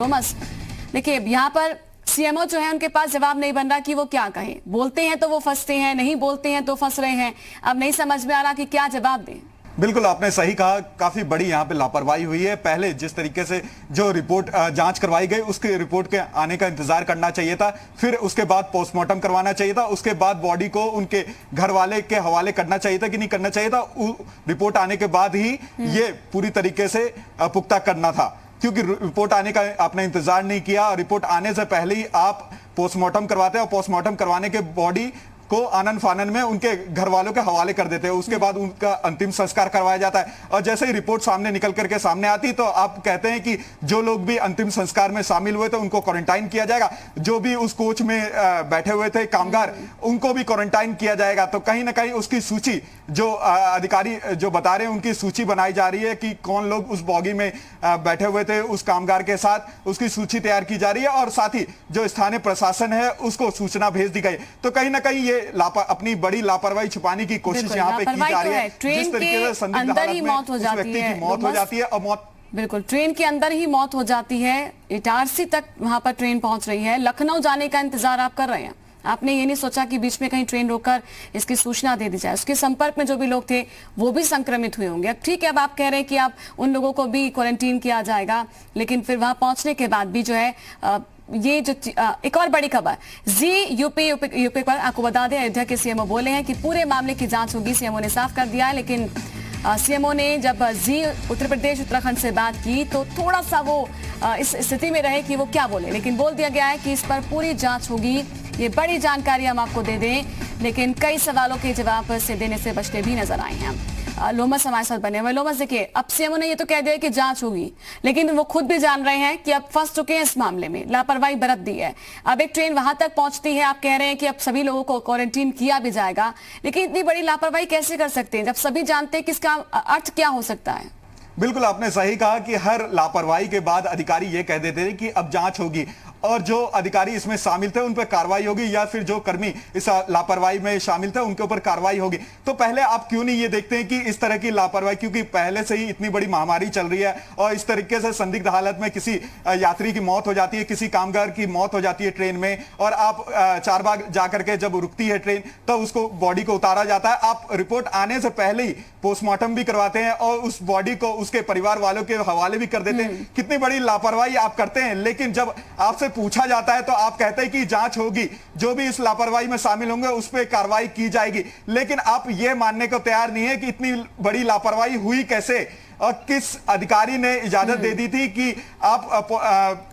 Thomas, देखिए यहाँ पर सीएमओ जो है उनके पास जवाब नहीं बन रहा कि वो क्या कहें। बोलते हैं तो वो फंसते हैं, नहीं बोलते हैं तो फंस रहे हैं। अब नहीं समझ में आ रहा कि क्या जवाब दें। बिल्कुल आपने सही कहा, काफी बड़ी यहाँ पे लापरवाही हुई है। पहले जिस तरीके से जो रिपोर्ट जांच करवाई गई उसके रिपोर्ट के आने का इंतजार करना चाहिए था, फिर उसके बाद पोस्टमार्टम करवाना चाहिए था, उसके बाद बॉडी को उनके घर वाले के हवाले करना चाहिए था कि नहीं करना चाहिए था। रिपोर्ट आने के बाद ही ये पूरी तरीके से पुख्ता करना था, क्योंकि रिपोर्ट आने का आपने इंतजार नहीं किया। रिपोर्ट आने से पहले ही आप पोस्टमार्टम करवाते हैं और पोस्टमार्टम करवाने के बॉडी को आनन फानन में उनके घर वालों के हवाले कर देते हैं। उसके बाद उनका अंतिम संस्कार करवाया जाता है और जैसे ही रिपोर्ट सामने निकल करके सामने आती तो आप कहते हैं कि जो लोग भी अंतिम संस्कार में शामिल हुए थे उनको क्वारंटाइन किया जाएगा, जो भी उस कोच में बैठे हुए थे कामगार उनको भी क्वारंटाइन किया जाएगा। तो कहीं ना कहीं उसकी सूची जो अधिकारी जो बता रहे हैं उनकी सूची बनाई जा रही है कि कौन लोग उस बॉगी में बैठे हुए थे उस कामगार के साथ, उसकी सूची तैयार की जा रही है और साथ ही जो स्थानीय प्रशासन है उसको सूचना भेज दी गई। तो कहीं ना कहीं ये अपनी बड़ी लापरवाही छुपाने की कोशिश यहाँ पे की जा रही है। जिस तरीके से संदिग्ध हालत में उस व्यक्ति की मौत हो जाती है और मौत बिल्कुल ट्रेन के अंदर ही मौत हो जाती है। इटारसी तक वहां पर ट्रेन पहुंच रही है, लखनऊ जाने का इंतजार आप कर रहे हैं। आपने ये नहीं सोचा कि बीच में कहीं ट्रेन रोककर इसकी सूचना दे दी जाए। उसके संपर्क में जो भी लोग थे वो भी संक्रमित हुए होंगे। अब ठीक है, अब आप कह रहे हैं कि आप उन लोगों को भी क्वारंटीन किया जाएगा, लेकिन फिर वहां पहुंचने के बाद भी जो है ये जो एक और बड़ी खबर जी यूपी पर आपको बता दें, अयोध्या के सीएमओ बोले हैं कि पूरे मामले की जांच होगी। सीएमओ ने साफ कर दिया है, लेकिन सीएमओ ने जब जी उत्तर प्रदेश उत्तराखंड से बात की तो थोड़ा सा वो इस स्थिति में रहे कि वो क्या बोले, लेकिन बोल दिया गया है कि इस पर पूरी जांच होगी। ये बड़ी जानकारी हम आपको दे दें, लेकिन कई सवालों के जवाब से देने से बचते भी नजर आए हैं। लोमस हमारे साथ बने हुए। लोमस, देखिए अब सीएमओ ने ये तो कह दिया कि जांच होगी, लेकिन वो खुद भी जान रहे हैं कि अब फंस चुके हैं इस मामले में, लापरवाही बरत दी है। अब एक ट्रेन वहां तक पहुंचती है, आप कह रहे हैं कि अब सभी लोगों को क्वारंटीन किया भी जाएगा, लेकिन इतनी बड़ी लापरवाही कैसे कर सकते हैं जब सभी जानते हैं कि इसका अर्थ क्या हो सकता है। बिल्कुल आपने सही कहा कि हर लापरवाही के बाद अधिकारी ये कह देते थे कि अब जांच होगी और जो अधिकारी इसमें शामिल थे उन पर कार्रवाई होगी, या फिर जो कर्मी इस लापरवाही में शामिल थे उनके ऊपर कार्रवाई होगी। तो पहले आप क्यों नहीं ये देखते हैं कि इस तरह की लापरवाही, क्योंकि पहले से ही इतनी बड़ी महामारी चल रही है और इस तरीके से संदिग्ध हालत में किसी यात्री की मौत हो जाती है, किसी कामगार की मौत हो जाती है ट्रेन में, और आप चारबाग जाकर के जब रुकती है ट्रेन तो उसको बॉडी को उतारा जाता है। आप रिपोर्ट आने से पहले ही पोस्टमार्टम भी करवाते हैं और उस बॉडी को उसके परिवार वालों के हवाले भी कर देते हैं। कितनी बड़ी लापरवाही आप करते हैं, लेकिन जब आपसे पूछा जाता है तो आप कहते हैं कि जांच होगी, जो भी इस लापरवाही में शामिल होंगे उस पर कार्रवाई की जाएगी। लेकिन आप यह मानने को तैयार नहीं है कि इतनी बड़ी लापरवाही हुई कैसे और किस अधिकारी ने इजाजत दे दी थी कि आप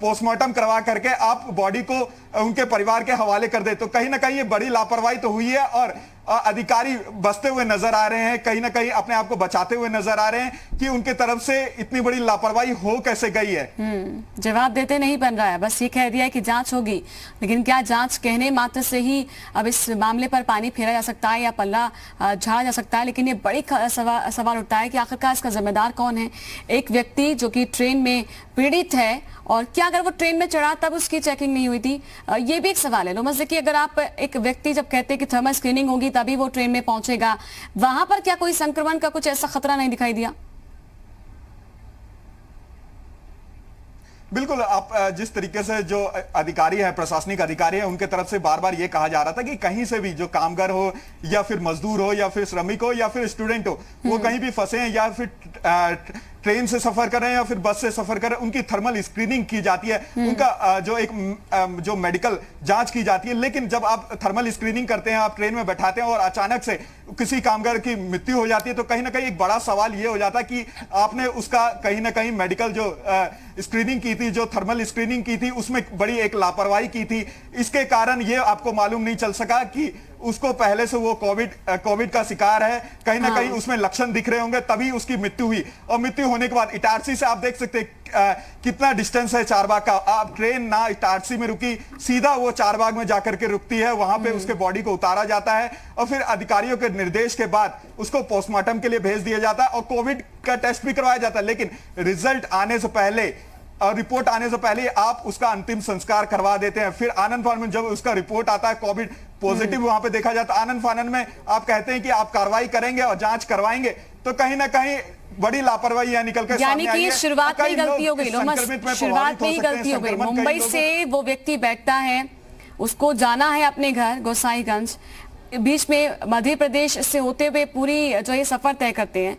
पोस्टमार्टम करवा करके आप बॉडी को उनके परिवार के हवाले कर दे। तो कहीं ना कहीं ये बड़ी लापरवाही तो हुई है और अधिकारी बचते हुए नजर आ रहे हैं, कहीं ना कहीं अपने आप को बचाते हुए नजर आ रहे हैं कि उनके तरफ से इतनी बड़ी लापरवाही हो कैसे गई है। जवाब देते नहीं बन रहा है, बस ये कह दिया है कि जांच होगी, लेकिन क्या जांच कहने मात्र से ही अब इस मामले पर पानी फेरा जा सकता है या पल्ला झाड़ा जा सकता है। लेकिन ये बड़ी सवाल उठता है कि आखिरकार इसका जिम्मेदार कौन है। एक व्यक्ति जो कि ट्रेन में पीड़ित है, और क्या अगर वो ट्रेन में चढ़ा तब उसकी चेकिंग नहीं हुई थी, ये भी एक सवाल है। लोमस, देखिए अगर आप एक व्यक्ति जब कहते हैं कि थर्मल स्क्रीनिंग होगी तभी वो ट्रेन में पहुंचेगा, वहां पर क्या कोई संक्रमण का कुछ ऐसा खतरा नहीं दिखाई दिया? बिल्कुल, आप जिस तरीके से जो अधिकारी है, प्रशासनिक अधिकारी है, उनके तरफ से बार बार ये कहा जा रहा था कि कहीं से भी जो कामगार हो या फिर मजदूर हो या फिर श्रमिक हो या फिर स्टूडेंट हो, वो कहीं भी फंसे हैं या फिर ट्रेन से सफर कर रहे हैं या फिर बस से सफर कर रहे हैं, उनकी थर्मल स्क्रीनिंग की जाती है, उनका जो मेडिकल जांच की जाती है। लेकिन जब आप थर्मल स्क्रीनिंग करते हैं, आप ट्रेन में बैठाते हैं और अचानक से किसी कामगार की मृत्यु हो जाती है, तो कहीं ना कहीं एक बड़ा सवाल यह हो जाता है कि आपने उसका कहीं ना कहीं मेडिकल जो स्क्रीनिंग की थी, जो थर्मल स्क्रीनिंग की थी, उसमें बड़ी एक लापरवाही की थी। इसके कारण ये आपको मालूम नहीं चल सका कि उसको पहले से वो कोविड का शिकार है, कहीं ना कहीं उसमें लक्षण दिख रहे होंगे, तभी उसकी मृत्यु हुई। और मृत्यु होने के बाद इटारसी से आप देख सकते हैं कितना डिस्टेंस है चारबाग का। आप ट्रेन ना इटारसी में रुकी, सीधा वो चारबाग में जाकर के रुकती है, वहां पे उसके बॉडी को उतारा जाता है और फिर अधिकारियों के निर्देश के बाद उसको पोस्टमार्टम के लिए भेज दिया जाता है और कोविड का टेस्ट भी करवाया जाता है। लेकिन रिजल्ट आने से पहले और रिपोर्ट आने से पहले आप उसका अंतिम संस्कार करवा देते हैं। फिर आनंद फानन में जब उसका रिपोर्ट आता है कोविड पॉजिटिव वहां पे देखा जाता है, आनंद फानन में आप कहते हैं कि आप कार्रवाई करेंगे और जांच करवाएंगे। तो कहीं ना कहीं बड़ी लापरवाही यहाँ निकल कर यानी सामने आई कि है। शुरुआत में ही कई गलती हो गई, लोग संक्रमित में शुरुआत में ही प्रभावित हो गलती हो सकते गई। हैं। संक्रमण मुंबई कई लोगों- से वो व्यक्ति बैठता है, उसको जाना है अपने घर गोसाईगंज, बीच में मध्य प्रदेश से होते हुए पूरी जो ये सफर तय करते हैं।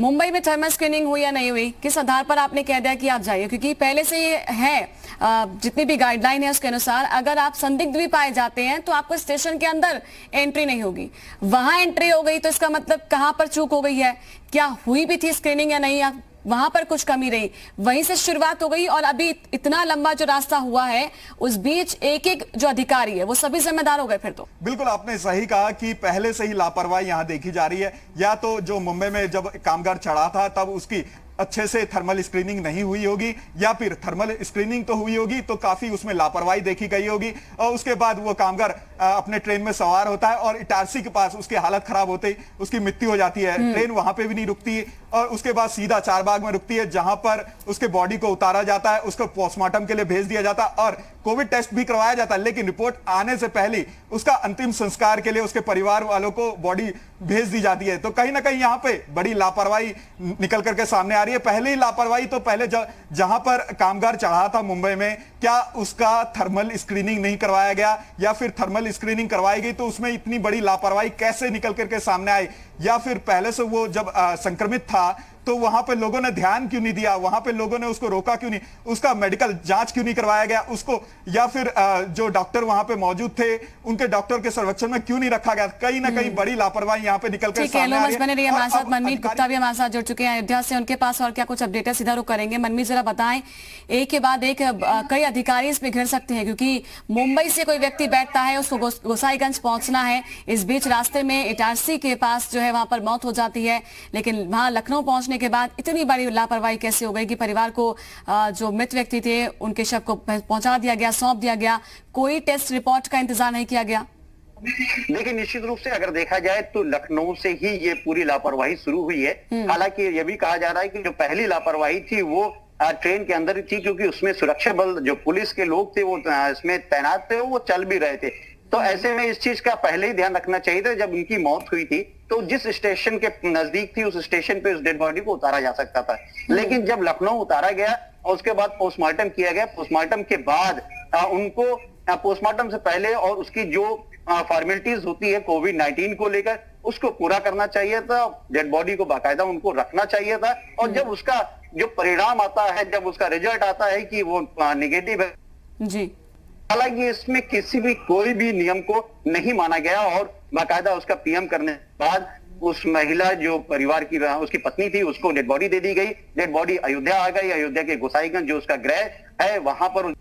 मुंबई में थर्मल स्क्रीनिंग हुई या नहीं हुई, किस आधार पर आपने कह दिया कि आप जाइए? क्योंकि पहले से ये है, जितनी भी गाइडलाइन है उसके अनुसार अगर आप संदिग्ध भी पाए जाते हैं तो आपको स्टेशन के अंदर एंट्री नहीं होगी। वहां एंट्री हो गई तो इसका मतलब कहां पर चूक हो गई है? क्या हुई भी थी स्क्रीनिंग या नहीं, या वहां पर कुछ कमी रही? वहीं से शुरुआत हो गई और अभी इतना लंबा जो रास्ता हुआ है उस बीच एक एक जो अधिकारी है वो सभी जिम्मेदार हो गए फिर तो। बिल्कुल आपने सही कहा कि पहले से ही लापरवाही यहां देखी जा रही है। या तो जो मुंबई में जब कामगार चढ़ा था तब उसकी अच्छे से थर्मल स्क्रीनिंग नहीं हुई होगी, या फिर थर्मल स्क्रीनिंग तो हुई होगी तो काफी उसमें लापरवाही देखी गई होगी, और उसके बाद वो कामगार अपने ट्रेन में सवार होता है और इटारसी के पास उसकी हालत खराब होते ही उसकी मृत्यु हो जाती है। ट्रेन वहां पे भी नहीं रुकती और उसके बाद सीधा चारबाग में रुकती है, जहां पर उसके बॉडी को उतारा जाता है, उसको पोस्टमार्टम के लिए भेज दिया जाता है और कोविड टेस्ट भी करवाया जाता है। लेकिन रिपोर्ट आने से पहले उसका अंतिम संस्कार के लिए उसके परिवार वालों को बॉडी भेज दी जाती है। तो कहीं ना कहीं यहाँ पे बड़ी लापरवाही निकल करके सामने आ रही है। पहले ही लापरवाही तो पहले जहां पर कामगार चढ़ा था मुंबई में, क्या उसका थर्मल स्क्रीनिंग नहीं करवाया गया, या फिर थर्मल स्क्रीनिंग करवाई गई तो उसमें इतनी बड़ी लापरवाही कैसे निकल करके सामने आई? या फिर पहले से वो जब संक्रमित था तो वहां पे लोगों ने ध्यान क्यों नहीं दिया, वहां पे लोगों ने उसको रोका क्यों नहीं, उसका मेडिकल जांच क्यों नहीं करवाया गया उसको, या फिर जो डॉक्टर वहां पे मौजूद थे उनके डॉक्टर के सर्वेक्षण में क्यों नहीं रखा गया? कहीं ना कहीं बड़ी लापरवाही यहाँ पे निकल कर सामने आ रही है। बने रहिए हमारे साथ। मनमीत गुप्ता भी हमारे साथ जुड़ चुके हैं अयोध्या से, उनके पास और क्या कुछ अपडेट है सीधा रुक करेंगे। मनमीत जरा बताएं, एक के बाद एक कई अधिकारी इसमें घिर सकते हैं क्योंकि मुंबई से कोई व्यक्ति बैठता है, उसको गोसाईगंज पहुंचना है, इस बीच रास्ते में इटारसी के पास जो है वहां पर मौत हो जाती है, लेकिन वहां लखनऊ पहुंचने के बाद इतनी बड़ी लापरवाही कैसे हो गई कि परिवार को जो मृत व्यक्ति थे उनके शव को पहुंचा दिया गया, सौंप दिया गया, कोई टेस्ट रिपोर्ट का इंतजार नहीं किया गया? देखिए, निश्चित रूप से अगर देखा जाए तो लखनऊ से ही ये पूरी लापरवाही शुरू हुई है। हालांकि ये भी कहा जा रहा है कि जो पहली लापरवाही थी वो ट्रेन के अंदर ही थी, क्योंकि उसमें सुरक्षा बल जो पुलिस के लोग थे वो इसमें तैनात थे, वो चल भी रहे थे। तो ऐसे में इस चीज का पहले ही ध्यान रखना चाहिए था। जब उनकी मौत हुई थी तो जिस स्टेशन के नजदीक थी उस स्टेशन पे उस डेड बॉडी को उतारा जा सकता था, लेकिन जब लखनऊ उतारा गया और उसके बाद पोस्टमार्टम किया गया, पोस्टमार्टम के बाद उनको पोस्टमार्टम से पहले और उसकी जो फॉर्मेलिटीज होती है कोविड-19 को लेकर उसको पूरा करना चाहिए था, डेड बॉडी को बाकायदा उनको रखना चाहिए था। और जब उसका जो परिणाम आता है, जब उसका रिजल्ट आता है कि वो नेगेटिव है जी, हालांकि इसमें किसी भी कोई भी नियम को नहीं माना गया और बाकायदा उसका पीएम करने के बाद उस महिला जो परिवार की उसकी पत्नी थी उसको डेड बॉडी दे दी गई। डेड बॉडी अयोध्या आ गई, अयोध्या के गोसाईगंज जो उसका गृह है वहां पर।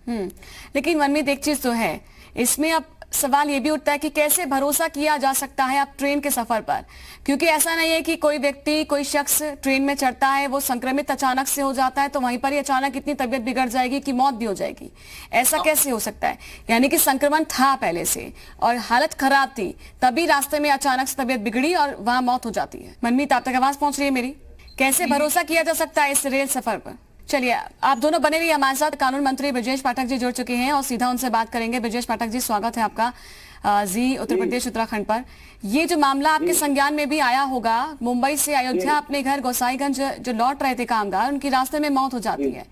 लेकिन मनमीत एक चीज तो है इसमें, अब सवाल ये भी उठता है कि कैसे भरोसा किया जा सकता है आप ट्रेन के सफर पर, क्योंकि ऐसा नहीं है कि कोई व्यक्ति कोई शख्स ट्रेन में चढ़ता है, वो संक्रमित अचानक से हो जाता है तो वहीं पर ही अचानक इतनी तबीयत बिगड़ जाएगी कि मौत भी हो जाएगी। ऐसा कैसे हो सकता है? यानी कि संक्रमण था पहले से और हालत खराब थी, तभी रास्ते में अचानक से तबीयत बिगड़ी और वहां मौत हो जाती है। मनमीत आप तक आवाज पहुंच रही है मेरी? कैसे भरोसा किया जा सकता है इस रेल सफर पर? चलिए आप दोनों बने रहिए हमारे साथ। कानून मंत्री ब्रजेश पाठक जी जुड़ चुके हैं और सीधा उनसे बात करेंगे। ब्रजेश पाठक जी, स्वागत है आपका जी उत्तर प्रदेश उत्तराखंड पर। ये जो मामला आपके संज्ञान में भी आया होगा, मुंबई से अयोध्या अपने घर गोसाईगंज जो लौट रहे थे कामगार, उनकी रास्ते में मौत हो जाती है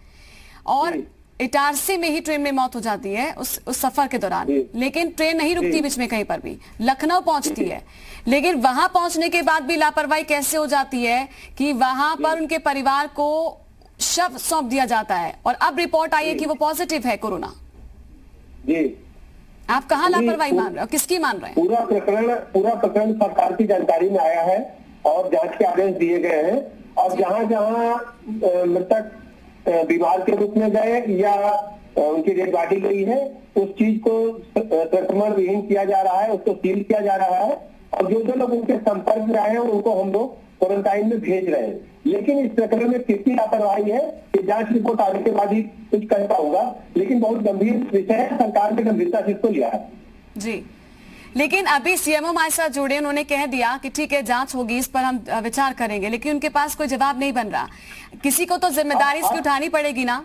और इटारसी में ही ट्रेन में मौत हो जाती है उस सफर के दौरान, लेकिन ट्रेन नहीं रुकती बीच में कहीं पर भी, लखनऊ पहुंचती है। लेकिन वहां पहुंचने के बाद भी लापरवाही कैसे हो जाती है कि वहां पर उनके परिवार को शव सौंप दिया जाता है और अब रिपोर्ट आई है कि वो पॉजिटिव है कोरोना। जी, आप कहाँ लापरवाही मान रहे हो, किसकी मान रहे हैं? पूरा प्रकरण सरकार की जानकारी में आया है और जांच के आदेश दिए गए हैं, और जहां जहां मृतक बीमार के रूप में गए या उनकी डेड बॉडी गई है उस चीज को संक्रमण विहीन किया जा रहा है, उसको सील किया जा रहा है, और जो जो लोग उनके संपर्क में आए हैं उनको हम लोग क्वारंटाइन में भेज रहे हैं। लेकिन इस प्रकरण में कितनी लापरवाही है कि जांच रिपोर्ट आने के बाद ही कुछ कह पाऊंगा, लेकिन बहुत गंभीर विषय है, सरकार ने गंभीरता से इसको लिया है जी। लेकिन अभी सीएमओ हमारे साथ जुड़े, उन्होंने कह दिया कि ठीक है जांच होगी, इस पर हम विचार करेंगे, लेकिन उनके पास कोई जवाब नहीं बन रहा। किसी को तो जिम्मेदारी इसकी उठानी पड़ेगी ना?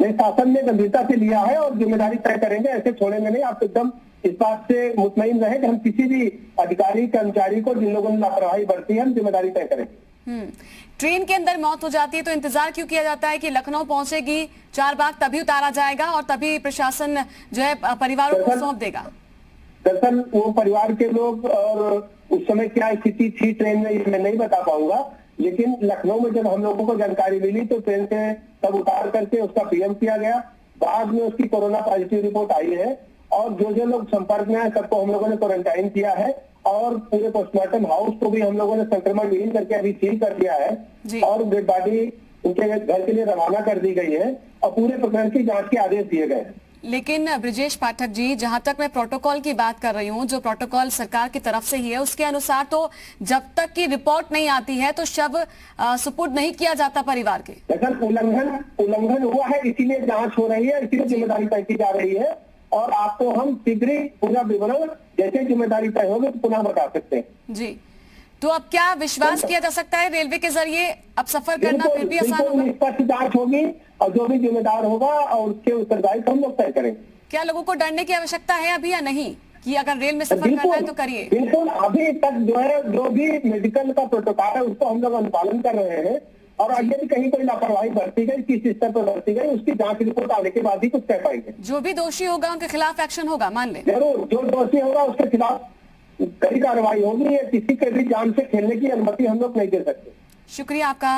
नहीं, शासन ने गंभीरता से लिया है और जिम्मेदारी तय करेंगे, ऐसे छोड़ेंगे नहीं। आप एकदम इस बात से मुतमईन रहे कि हम किसी भी अधिकारी कर्मचारी को जिन लोगों ने लापरवाही बरती है हम जिम्मेदारी तय करेंगे। ट्रेन के अंदर मौत हो जाती है तो इंतजार क्यों किया जाता है कि लखनऊ पहुंचेगी चारबाग तभी उतारा जाएगा और तभी प्रशासन जो है परिवारों को सौंप देगा? दरअसल वो परिवार के लोग और उस समय क्या स्थिति थी ट्रेन में ये मैं नहीं बता पाऊंगा, लेकिन लखनऊ में जब हम लोगों को जानकारी मिली तो ट्रेन से तब उतार करके उसका पीएम किया गया। बाद में उसकी कोरोना पॉजिटिव रिपोर्ट आई है और जो लोग संपर्क में आए सबको हम लोगों ने क्वारंटाइन किया है और पूरे पोस्टमार्टम हाउस को भी हम लोगों ने संक्रमण विहीन करके अभी सील कर दिया है और डेड बॉडी उनके घर के लिए रवाना कर दी गई है और पूरे प्रकरण की जांच के आदेश दिए गए हैं। लेकिन ब्रिजेश पाठक जी, जहां तक मैं प्रोटोकॉल की बात कर रही हूं, जो प्रोटोकॉल सरकार की तरफ से ही है उसके अनुसार तो जब तक की रिपोर्ट नहीं आती है तो शव सुपुर्द नहीं किया जाता परिवार के। दरअसल उल्लंघन हुआ है, इसीलिए जांच हो रही है, इसीलिए जिम्मेदारी तय की जा रही है और आपको हम शीघ्र ही पूरा विवरण जैसे जिम्मेदारी तय होगी तो पुनः बता सकते हैं। जी, तो अब क्या विश्वास किया जा सकता है रेलवे के जरिए अब सफर करना फिर भी आसान होगा? निष्पक्ष जांच होगी और जो भी जिम्मेदार होगा और उसके उत्तरदायित्व हम लोग तय करेंगे। क्या लोगों को डरने की आवश्यकता है अभी या नहीं कि अगर रेल में सफर करना है तो करिए? बिल्कुल, अभी तक जो है जो भी मेडिकल का प्रोटोकॉल है उसको हम लोग अनुपालन कर रहे हैं और यदि कहीं कोई लापरवाही बरती गई, किस स्तर पर बरती गई, उसकी जांच रिपोर्ट आने के बाद ही कुछ कह पाएंगे। जो भी दोषी होगा उनके खिलाफ एक्शन होगा, मान लें? जरूर, जो दोषी होगा उसके खिलाफ कड़ी कार्रवाई होगी। किसी के भी जान से खेलने की अनुमति हम लोग नहीं दे सकते। शुक्रिया आपका